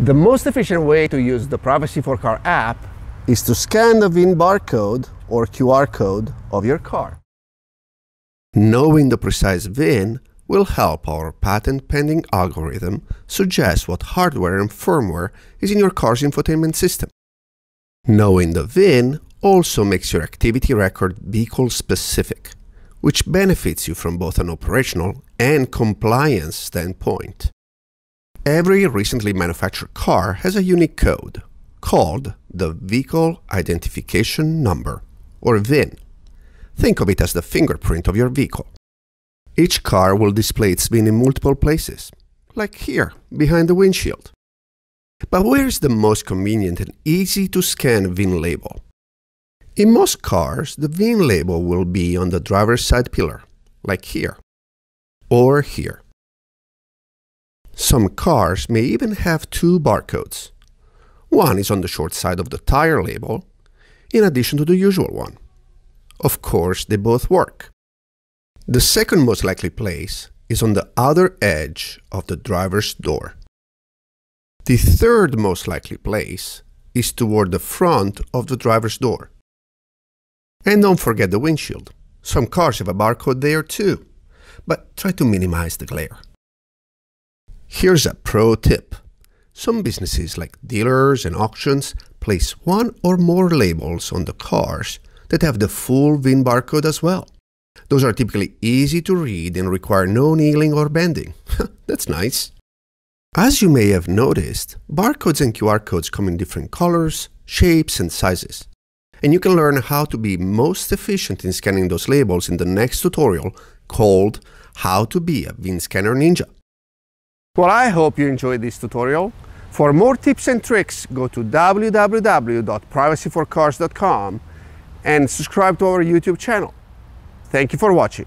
The most efficient way to use the Privacy for Car app is to scan the VIN barcode or QR code of your car. Knowing the precise VIN will help our patent-pending algorithm suggest what hardware and firmware is in your car's infotainment system. Knowing the VIN also makes your activity record vehicle-specific, which benefits you from both an operational and compliance standpoint. Every recently manufactured car has a unique code called the Vehicle Identification Number, or VIN. Think of it as the fingerprint of your vehicle. Each car will display its VIN in multiple places, like here, behind the windshield. But where's the most convenient and easy to scan VIN label? In most cars, the VIN label will be on the driver's side pillar, like here, or here. Some cars may even have two barcodes. One is on the short side of the tire label, in addition to the usual one. Of course, they both work. The second most likely place is on the outer edge of the driver's door. The third most likely place is toward the front of the driver's door. And don't forget the windshield. Some cars have a barcode there too, but try to minimize the glare. Here's a pro tip. Some businesses like dealers and auctions place one or more labels on the cars that have the full VIN barcode as well. Those are typically easy to read and require no kneeling or bending. That's nice. As you may have noticed, barcodes and QR codes come in different colors, shapes, and sizes. And you can learn how to be most efficient in scanning those labels in the next tutorial called How to Be a VIN Scanner Ninja. Well, I hope you enjoyed this tutorial. For more tips and tricks, go to www.privacyforcars.com and subscribe to our YouTube channel. Thank you for watching.